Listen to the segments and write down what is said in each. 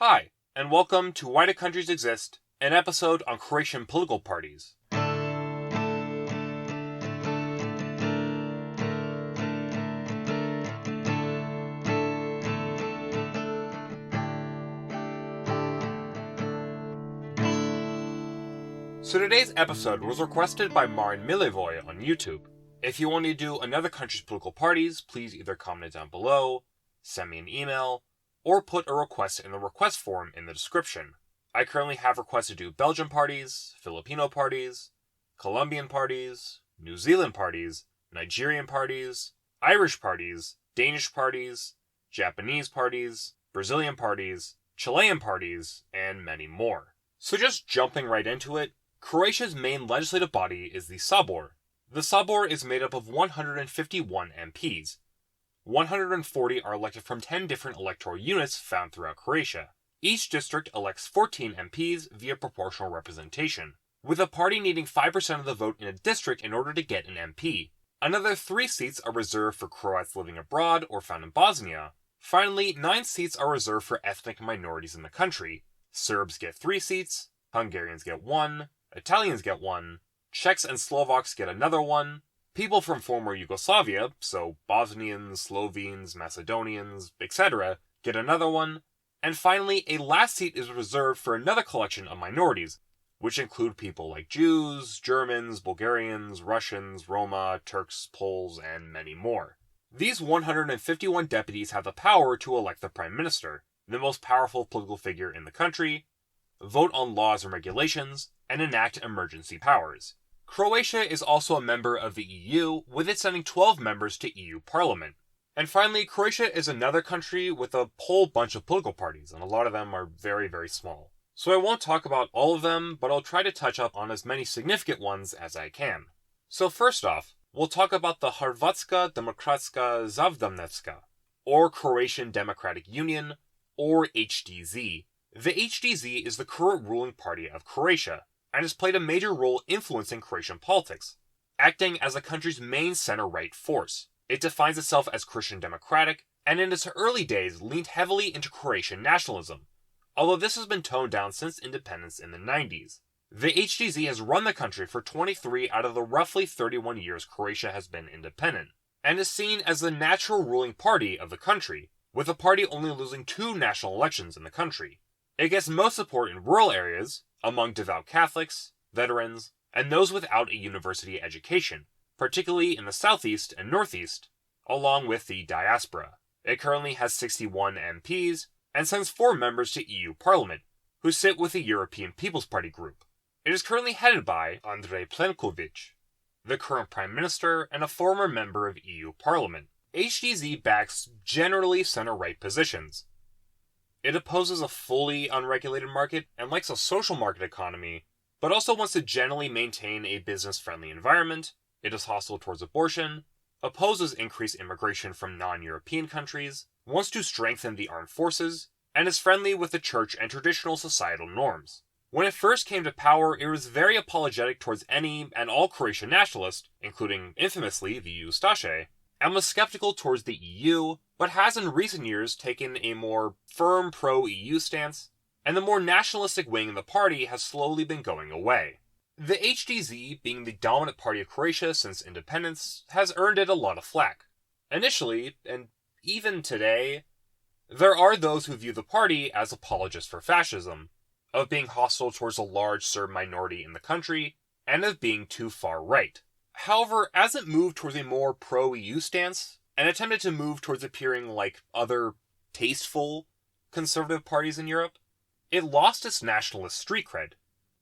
Hi, and welcome to Why Do Countries Exist, an episode on Croatian political parties. So today's episode was requested by Marin Milivoje on YouTube. If you want to do another country's political parties, please either comment down below, send me an email, or put a request in the request form in the description. I currently have requests to do Belgian parties, Filipino parties, Colombian parties, New Zealand parties, Nigerian parties, Irish parties, Danish parties, Japanese parties, Brazilian parties, Chilean parties, and many more. So just jumping right into it, Croatia's main legislative body is the Sabor. The Sabor is made up of 151 MPs. 140 are elected from 10 different electoral units found throughout Croatia. Each district elects 14 MPs via proportional representation, with a party needing 5% of the vote in a district in order to get an MP. Another 3 seats are reserved for Croats living abroad or found in Bosnia. Finally, 9 seats are reserved for ethnic minorities in the country. Serbs get 3 seats, Hungarians get 1, Italians get 1, Czechs and Slovaks get another 1, people from former Yugoslavia, so Bosnians, Slovenes, Macedonians, etc., get another 1, and finally, a last seat is reserved for another collection of minorities, which include people like Jews, Germans, Bulgarians, Russians, Roma, Turks, Poles, and many more. These 151 deputies have the power to elect the Prime Minister, the most powerful political figure in the country, vote on laws and regulations, and enact emergency powers. Croatia is also a member of the EU, with it sending 12 members to EU Parliament. And finally, Croatia is another country with a whole bunch of political parties, and a lot of them are very, very small. So I won't talk about all of them, but I'll try to touch up on as many significant ones as I can. So first off, we'll talk about the Hrvatska Demokratska Zavdamnetska, or Croatian Democratic Union, or HDZ. The HDZ is the current ruling party of Croatia, and has played a major role influencing Croatian politics, acting as the country's main center-right force. It defines itself as Christian Democratic, and in its early days leaned heavily into Croatian nationalism, although this has been toned down since independence in the 90s. The HDZ has run the country for 23 out of the roughly 31 years Croatia has been independent, and is seen as the natural ruling party of the country, with the party only losing 2 national elections in the country. It gets most support in rural areas, among devout Catholics, veterans, and those without a university education, particularly in the southeast and northeast, along with the diaspora. It currently has 61 MPs, and sends 4 members to EU Parliament, who sit with the European People's Party group. It is currently headed by Andrej Plenković, the current Prime Minister and a former member of EU Parliament. HDZ backs generally center-right positions. It opposes a fully unregulated market and likes a social market economy, but also wants to generally maintain a business-friendly environment. It is hostile towards abortion, opposes increased immigration from non-European countries, wants to strengthen the armed forces, and is friendly with the church and traditional societal norms. When it first came to power, it was very apologetic towards any and all Croatian nationalists, including infamously the Ustaše, and was skeptical towards the EU, but has in recent years taken a more firm pro-EU stance, and the more nationalistic wing in the party has slowly been going away. The HDZ, being the dominant party of Croatia since independence, has earned it a lot of flack. Initially, and even today, there are those who view the party as apologists for fascism, of being hostile towards a large Serb minority in the country, and of being too far right. However, as it moved towards a more pro-EU stance, and attempted to move towards appearing like other tasteful conservative parties in Europe, it lost its nationalist street cred.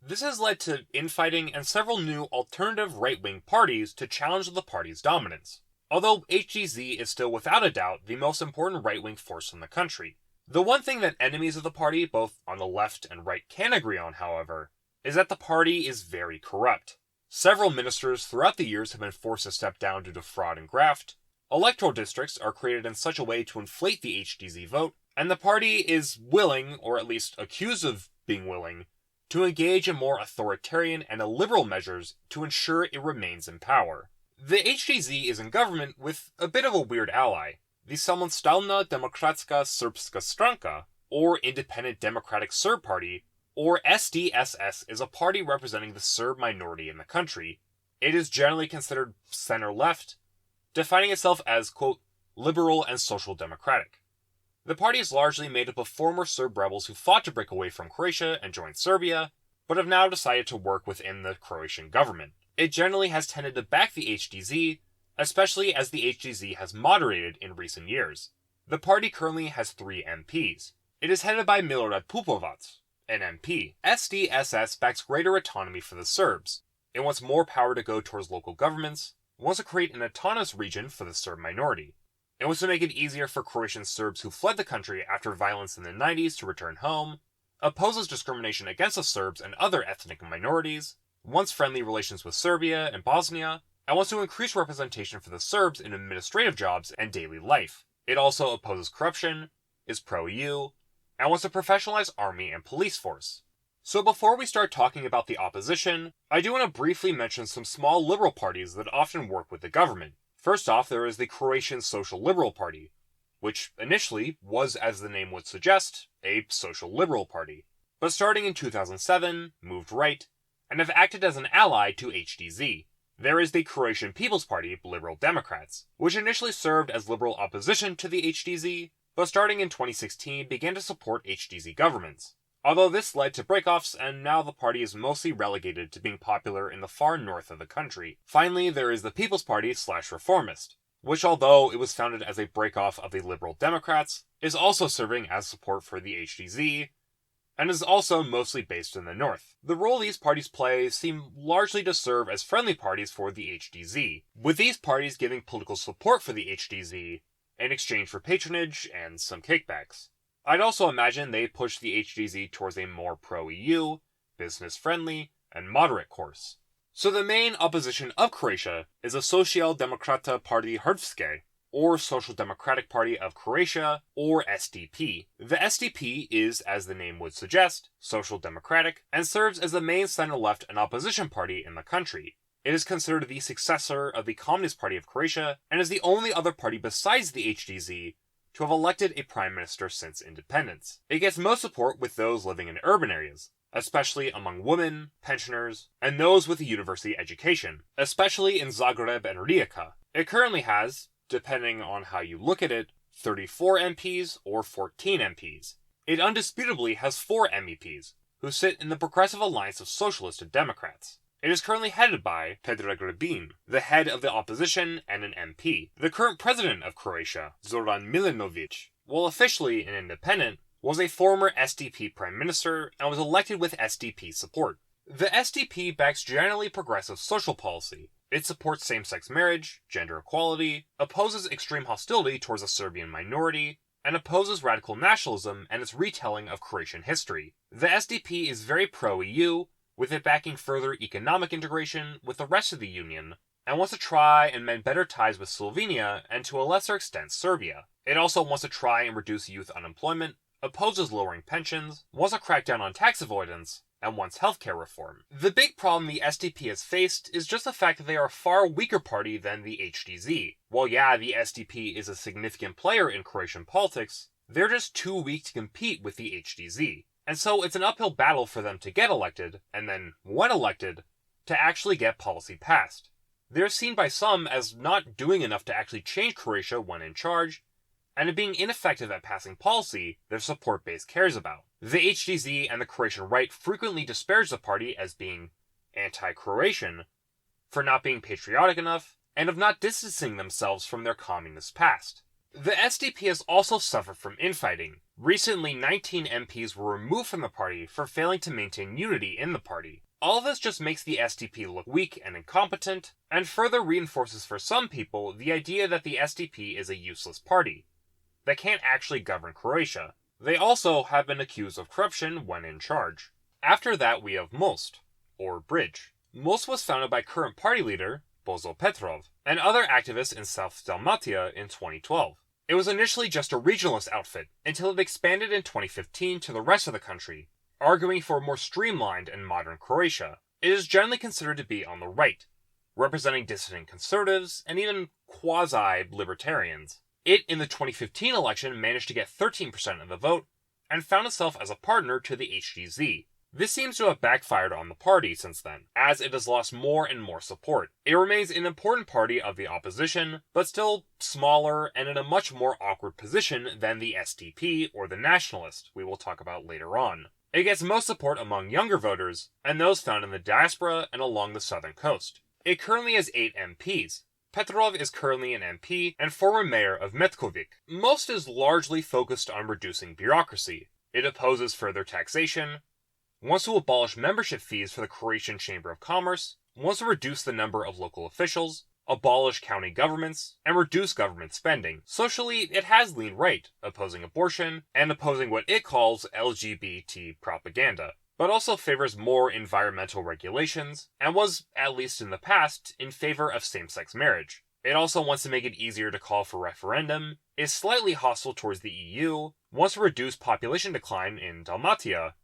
This has led to infighting and several new alternative right-wing parties to challenge the party's dominance, although HDZ is still without a doubt the most important right-wing force in the country. The one thing that enemies of the party, both on the left and right, can agree on, however, is that the party is very corrupt. Several ministers throughout the years have been forced to step down due to fraud and graft. Electoral districts are created in such a way to inflate the HDZ vote, and the party is willing, or at least accused of being willing, to engage in more authoritarian and illiberal measures to ensure it remains in power. The HDZ is in government with a bit of a weird ally, the Samostalna Demokratska Srpska Stranka, or Independent Democratic Serb Party, or SDSS, is a party representing the Serb minority in the country. It is generally considered center-left, defining itself as, quote, liberal and social democratic. The party is largely made up of former Serb rebels who fought to break away from Croatia and join Serbia, but have now decided to work within the Croatian government. It generally has tended to back the HDZ, especially as the HDZ has moderated in recent years. The party currently has 3 MPs. It is headed by Milorad Pupovac, an MP. SDSS backs greater autonomy for the Serbs. It wants more power to go towards local governments, wants to create an autonomous region for the Serb minority. It wants to make it easier for Croatian Serbs who fled the country after violence in the 90s to return home, opposes discrimination against the Serbs and other ethnic minorities, wants friendly relations with Serbia and Bosnia, and wants to increase representation for the Serbs in administrative jobs and daily life. It also opposes corruption, is pro-EU, and wants to professionalize army and police force. So before we start talking about the opposition, I do want to briefly mention some small liberal parties that often work with the government. First off, there is the Croatian Social Liberal Party, which initially was, as the name would suggest, a social liberal party, but starting in 2007, moved right, and have acted as an ally to HDZ. There is the Croatian People's Party, Liberal Democrats, which initially served as liberal opposition to the HDZ, but starting in 2016 began to support HDZ governments. Although this led to breakoffs, and now the party is mostly relegated to being popular in the far north of the country. Finally, there is the People's Party / Reformist, which, although it was founded as a breakoff of the Liberal Democrats, is also serving as support for the HDZ, and is also mostly based in the north. The role these parties play seem largely to serve as friendly parties for the HDZ, with these parties giving political support for the HDZ in exchange for patronage and some kickbacks. I'd also imagine they push the HDZ towards a more pro-EU, business-friendly, and moderate course. So the main opposition of Croatia is a Social Demokrata Party Hrvatske, or Social Democratic Party of Croatia, or SDP. The SDP is, as the name would suggest, social democratic, and serves as the main center-left and opposition party in the country. It is considered the successor of the Communist Party of Croatia, and is the only other party besides the HDZ to have elected a prime minister since independence. It gets most support with those living in urban areas, especially among women, pensioners, and those with a university education, especially in Zagreb and Rijeka. It currently has, depending on how you look at it, 34 MPs or 14 MPs. It undisputably has 4 MEPs, who sit in the Progressive Alliance of Socialists and Democrats. It is currently headed by Predrag Grbin, the head of the opposition and an MP. The current president of Croatia, Zoran Milanovic, while officially an independent, was a former SDP prime minister and was elected with SDP support. The SDP backs generally progressive social policy. It supports same-sex marriage, gender equality, opposes extreme hostility towards the Serbian minority, and opposes radical nationalism and its retelling of Croatian history. The SDP is very pro-EU, with it backing further economic integration with the rest of the Union, and wants to try and mend better ties with Slovenia and to a lesser extent Serbia. It also wants to try and reduce youth unemployment, opposes lowering pensions, wants to crack down on tax avoidance, and wants healthcare reform. The big problem the SDP has faced is just the fact that they are a far weaker party than the HDZ. While yeah, the SDP is a significant player in Croatian politics, they're just too weak to compete with the HDZ. And so it's an uphill battle for them to get elected, and then, when elected, to actually get policy passed. They're seen by some as not doing enough to actually change Croatia when in charge, and it being ineffective at passing policy their support base cares about. The HDZ and the Croatian right frequently disparage the party as being anti-Croatian, for not being patriotic enough, and of not distancing themselves from their communist past. The SDP has also suffered from infighting. Recently, 19 MPs were removed from the party for failing to maintain unity in the party. All of this just makes the SDP look weak and incompetent, and further reinforces for some people the idea that the SDP is a useless party that can't actually govern Croatia. They also have been accused of corruption when in charge. After that, we have Most, or Bridge. Most was founded by current party leader Bozo Petrov and other activists in South Dalmatia in 2012. It was initially just a regionalist outfit, until it expanded in 2015 to the rest of the country, arguing for a more streamlined and modern Croatia. It is generally considered to be on the right, representing dissident conservatives and even quasi-libertarians. It, in the 2015 election, managed to get 13% of the vote, and found itself as a partner to the HDZ. This seems to have backfired on the party since then, as it has lost more and more support. It remains an important party of the opposition, but still smaller and in a much more awkward position than the SDP or the Nationalist, we will talk about later on. It gets most support among younger voters, and those found in the diaspora and along the southern coast. It currently has 8 MPs. Petrov is currently an MP and former mayor of Metkovic. Most is largely focused on reducing bureaucracy. It opposes further taxation, wants to abolish membership fees for the Croatian Chamber of Commerce, wants to reduce the number of local officials, abolish county governments, and reduce government spending. Socially, it has leaned right, opposing abortion, and opposing what it calls LGBT propaganda, but also favors more environmental regulations, and was, at least in the past, in favor of same-sex marriage. It also wants to make it easier to call for referendum, is slightly hostile towards the EU, wants to reduce population decline in Dalmatia,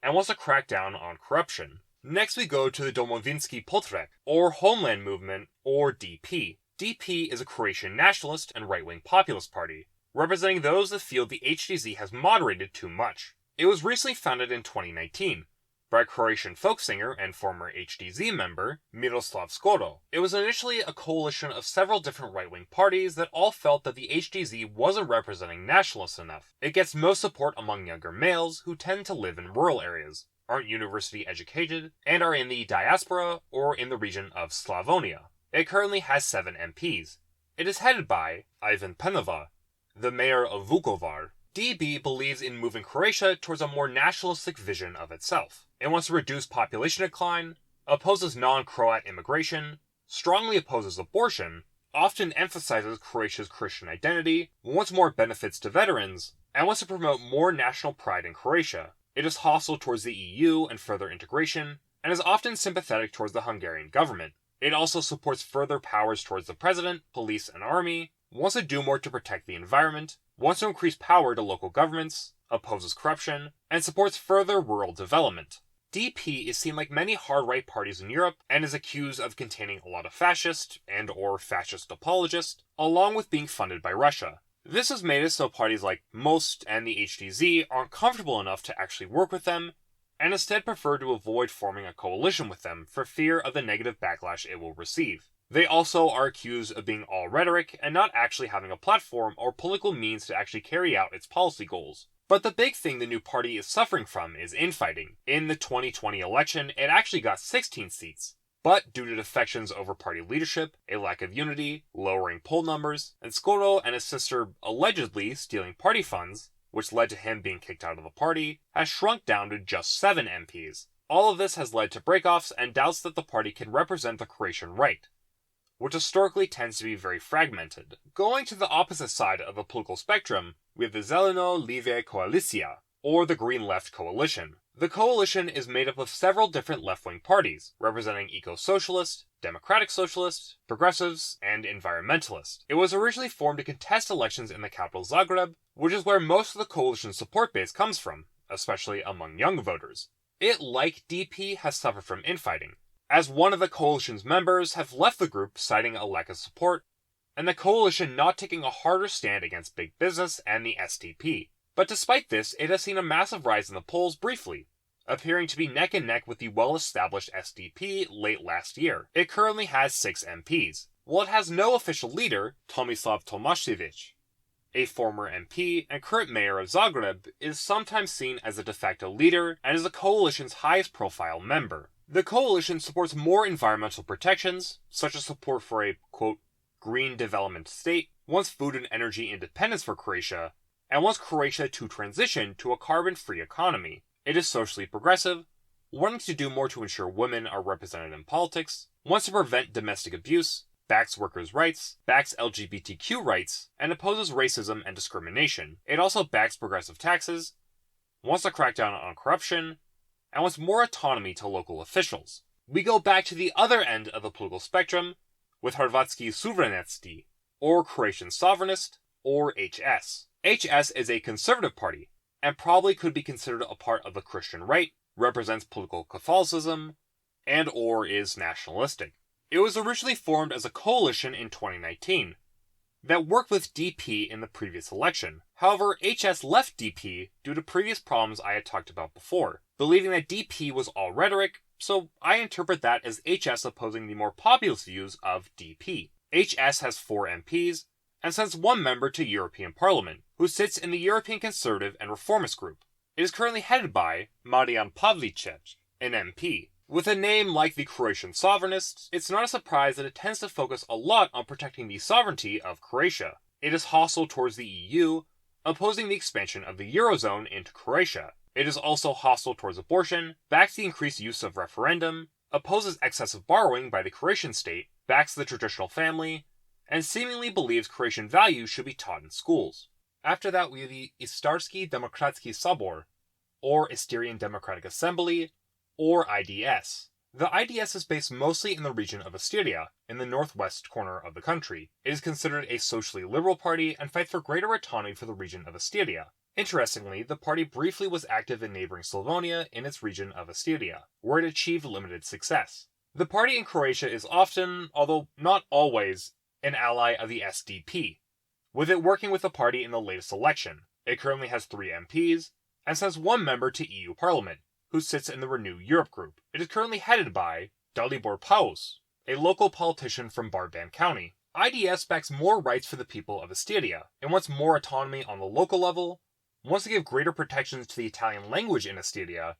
and wants to crack down on corruption. Next we go to the Domovinski Potrek, or Homeland Movement, or DP. DP is a Croatian nationalist and right-wing populist party, representing those that feel the HDZ has moderated too much. It was recently founded in 2019 by a Croatian folk singer and former HDZ member, Miroslav Skoro. It was initially a coalition of several different right-wing parties that all felt that the HDZ wasn't representing nationalists enough. It gets most support among younger males who tend to live in rural areas, aren't university educated, and are in the diaspora or in the region of Slavonia. It currently has 7 MPs. It is headed by Ivan Penava, the mayor of Vukovar. DB believes in moving Croatia towards a more nationalistic vision of itself. It wants to reduce population decline, opposes non-Croat immigration, strongly opposes abortion, often emphasizes Croatia's Christian identity, wants more benefits to veterans, and wants to promote more national pride in Croatia. It is hostile towards the EU and further integration, and is often sympathetic towards the Hungarian government. It also supports further powers towards the president, police, and army, wants to do more to protect the environment, wants to increase power to local governments, opposes corruption, and supports further rural development. DP is seen like many hard-right parties in Europe and is accused of containing a lot of fascist and/or fascist apologists, along with being funded by Russia. This has made it so parties like Most and the HDZ aren't comfortable enough to actually work with them, and instead prefer to avoid forming a coalition with them for fear of the negative backlash it will receive. They also are accused of being all rhetoric and not actually having a platform or political means to actually carry out its policy goals. But the big thing the new party is suffering from is infighting. In the 2020 election, it actually got 16 seats. But due to defections over party leadership, a lack of unity, lowering poll numbers, and Skoro and his sister allegedly stealing party funds, which led to him being kicked out of the party, has shrunk down to just 7 MPs. All of this has led to breakoffs and doubts that the party can represent the Croatian right, which historically tends to be very fragmented. Going to the opposite side of the political spectrum, we have the Zeleno-Live Koalicija, or the Green Left Coalition. The coalition is made up of several different left-wing parties, representing eco-socialists, democratic socialists, progressives, and environmentalists. It was originally formed to contest elections in the capital Zagreb, which is where most of the coalition's support base comes from, especially among young voters. It, like DP, has suffered from infighting, as one of the coalition's members have left the group citing a lack of support, and the coalition not taking a harder stand against big business and the SDP. But despite this, it has seen a massive rise in the polls briefly, appearing to be neck and neck with the well-established SDP late last year. It currently has 6 MPs. While it has no official leader, Tomislav Tomašević, a former MP and current mayor of Zagreb, is sometimes seen as a de facto leader and is the coalition's highest-profile member. The coalition supports more environmental protections, such as support for a, quote, green development state, wants food and energy independence for Croatia, and wants Croatia to transition to a carbon-free economy. It is socially progressive, wanting to do more to ensure women are represented in politics, wants to prevent domestic abuse, backs workers' rights, backs LGBTQ rights, and opposes racism and discrimination. It also backs progressive taxes, wants to crack down on corruption, and wants more autonomy to local officials. We go back to the other end of the political spectrum with Hrvatski Sovereigntisti, or Croatian Sovereigntists, or HS. HS is a conservative party, and probably could be considered a part of the Christian right, represents political Catholicism, and/or is nationalistic. It was originally formed as a coalition in 2019, that worked with DP in the previous election. However, HS left DP due to previous problems I had talked about before, believing that DP was all rhetoric, so I interpret that as HS opposing the more populist views of DP. HS has 4 MPs, and sends 1 member to European Parliament, who sits in the European Conservative and Reformist group. It is currently headed by Marian Pavlicek, an MP. With a name like the Croatian Sovereignists, it's not a surprise that it tends to focus a lot on protecting the sovereignty of Croatia. It is hostile towards the EU, opposing the expansion of the Eurozone into Croatia. It is also hostile towards abortion, backs the increased use of referendum, opposes excessive borrowing by the Croatian state, backs the traditional family, and seemingly believes Croatian values should be taught in schools. After that, we have the Istrian Democratic Sabor, or Istrian Democratic Assembly, or IDS. The IDS is based mostly in the region of Istria, in the northwest corner of the country. It is considered a socially liberal party and fights for greater autonomy for the region of Istria. Interestingly, the party briefly was active in neighboring Slavonia in its region of Istria, where it achieved limited success. The party in Croatia is often, although not always, an ally of the SDP, with it working with the party in the latest election. It currently has 3 MPs, and sends 1 member to EU Parliament, who sits in the Renew Europe group. It is currently headed by Dalibor Paus, a local politician from Barban County. IDS backs more rights for the people of Istria, and wants more autonomy on the local level, wants to give greater protections to the Italian language in Istria,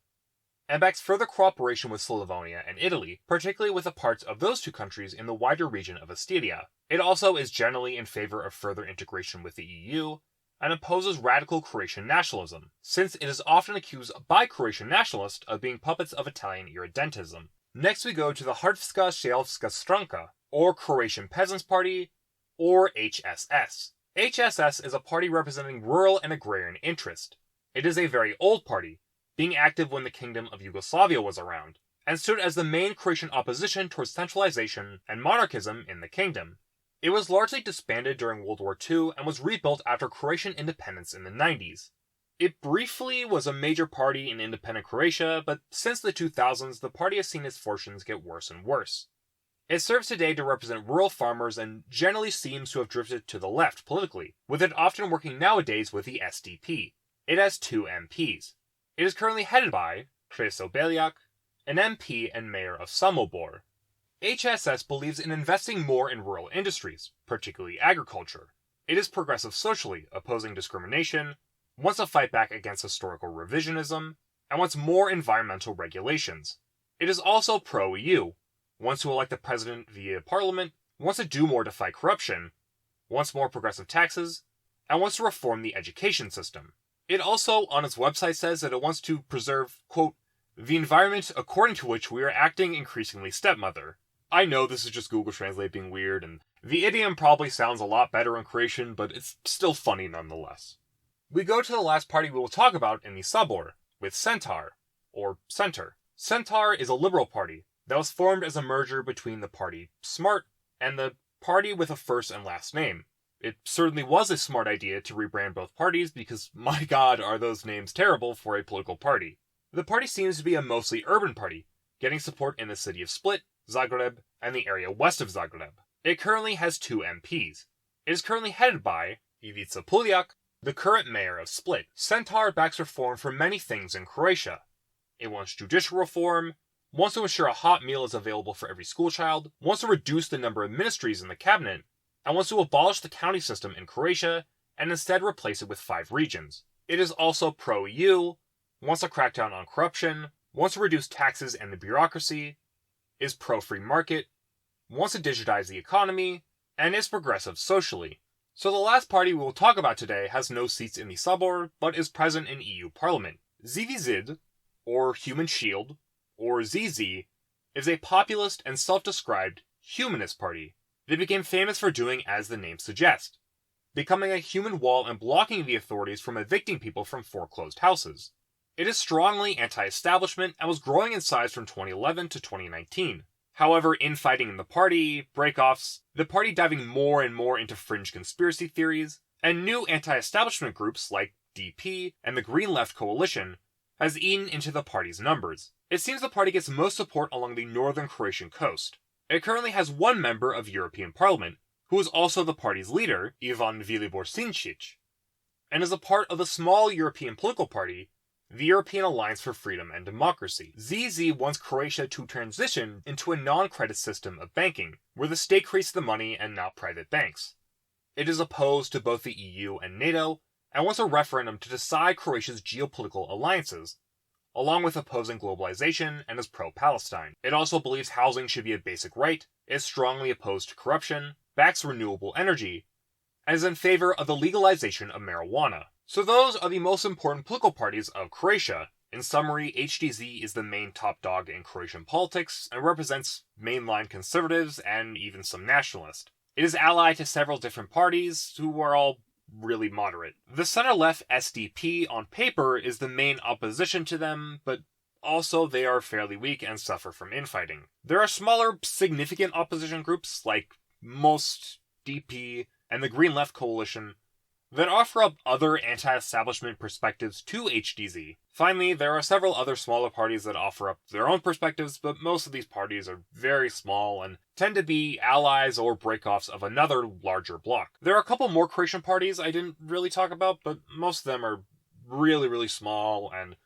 and backs further cooperation with Slavonia and Italy, particularly with the parts of those 2 countries in the wider region of Istria. It also is generally in favor of further integration with the EU, and opposes radical Croatian nationalism, since it is often accused by Croatian nationalists of being puppets of Italian irredentism. Next we go to the Hrvatska Seljavska Stranka, or Croatian Peasants Party, or HSS. HSS is a party representing rural and agrarian interest. It is a very old party, being active when the Kingdom of Yugoslavia was around, and stood as the main Croatian opposition towards centralization and monarchism in the kingdom. It was largely disbanded during World War II and was rebuilt after Croatian independence in the 90s. It briefly was a major party in independent Croatia, but since the 2000s, the party has seen its fortunes get worse and worse. It serves today to represent rural farmers and generally seems to have drifted to the left politically, with it often working nowadays with the SDP. It has 2 MPs. It is currently headed by Kreso Beljak, an MP and mayor of Samobor. HSS believes in investing more in rural industries, particularly agriculture. It is progressive socially, opposing discrimination, wants to fight back against historical revisionism, and wants more environmental regulations. It is also pro-EU, wants to elect the president via parliament, wants to do more to fight corruption, wants more progressive taxes, and wants to reform the education system. It also, on its website, says that it wants to preserve, quote, the environment according to which we are acting increasingly stepmother. I know this is just Google Translate being weird, and the idiom probably sounds a lot better in Croatian, but it's still funny nonetheless. We go to the last party we will talk about in the Sabor, with Centar, or Centar. Centar is a liberal party that was formed as a merger between the party Smart and the party with a first and last name. It certainly was a smart idea to rebrand both parties because, my god, are those names terrible for a political party. The party seems to be a mostly urban party, getting support in the city of Split, Zagreb, and the area west of Zagreb. It currently has 2 MPs. It is currently headed by Ivica Puljak, the current mayor of Split. Centar backs reform for many things in Croatia. It wants judicial reform, wants to ensure a hot meal is available for every schoolchild, wants to reduce the number of ministries in the cabinet, and wants to abolish the county system in Croatia and instead replace it with 5 regions. It is also pro-EU, wants to crack down on corruption, wants to reduce taxes and the bureaucracy, is pro-free market, wants to digitize the economy, and is progressive socially. So the last party we will talk about today has no seats in the Sabor, but is present in EU Parliament. Zivizid, or Human Shield, or ZZ, is a populist and self-described humanist party. They became famous for doing as the name suggests, becoming a human wall and blocking the authorities from evicting people from foreclosed houses. It is strongly anti-establishment and was growing in size from 2011 to 2019. However, infighting in the party, breakoffs, the party diving more and more into fringe conspiracy theories, and new anti-establishment groups like DP and the Green Left Coalition has eaten into the party's numbers. It seems the party gets most support along the northern Croatian coast. It currently has 1 member of European Parliament, who is also the party's leader, Ivan Vilibor Sinčić, and is a part of the small European political party, the European Alliance for Freedom and Democracy. ZZ wants Croatia to transition into a non-credit system of banking, where the state creates the money and not private banks. It is opposed to both the EU and NATO, and wants a referendum to decide Croatia's geopolitical alliances, along with opposing globalization and is pro-Palestine. It also believes housing should be a basic right, is strongly opposed to corruption, backs renewable energy, and is in favor of the legalization of marijuana. So those are the most important political parties of Croatia. In summary, HDZ is the main top dog in Croatian politics and represents mainline conservatives and even some nationalists. It is allied to several different parties who are all really moderate. The center-left SDP on paper is the main opposition to them, but also they are fairly weak and suffer from infighting. There are smaller, significant opposition groups like Most, DP, and the Green Left Coalition that offer up other anti-establishment perspectives to HDZ. Finally, there are several other smaller parties that offer up their own perspectives, but most of these parties are very small and tend to be allies or breakoffs of another larger bloc. There are a couple more Croatian parties I didn't really talk about, but most of them are really, really small, and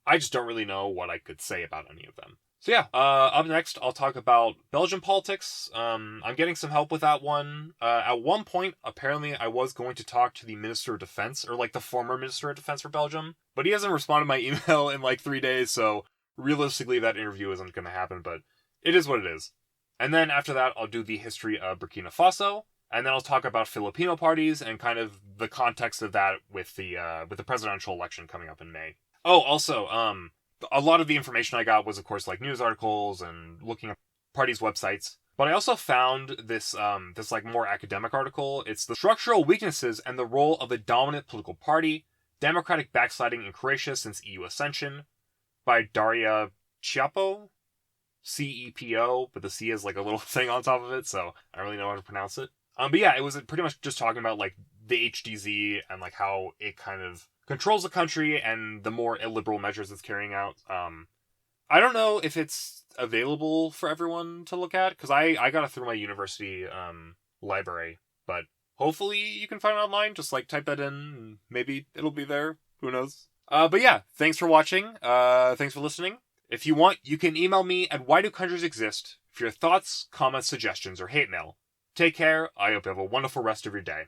I just don't really know what I could say about any of them. So yeah, up next, I'll talk about Belgian politics. I'm getting some help with that one. At one point, apparently, I was going to talk to the Minister of Defense, or like the former Minister of Defense for Belgium, but he hasn't responded to my email in like 3 days, so realistically, that interview isn't going to happen, but it is what it is. And then after that, I'll do the history of Burkina Faso, and then I'll talk about Filipino parties and kind of the context of that with the presidential election coming up in May. Oh, also, a lot of the information I got was, of course, like news articles and looking up parties' websites. But I also found this like more academic article. It's the structural weaknesses and the role of the dominant political party, democratic backsliding in Croatia since EU accession, by Daria Cepo, CEPO, but the C is like a little thing on top of it, so I don't really know how to pronounce it. But yeah, it was pretty much just talking about like the HDZ and like how it kind of controls the country and the more illiberal measures it's carrying out. I don't know if it's available for everyone to look at, because I got it through my university library, but hopefully you can find it online. Just like type that in, and maybe it'll be there. Who knows? But yeah, thanks for watching. Thanks for listening. If you want, you can email me at whydocountries.exist for your thoughts, comments, suggestions, or hate mail. Take care. I hope you have a wonderful rest of your day.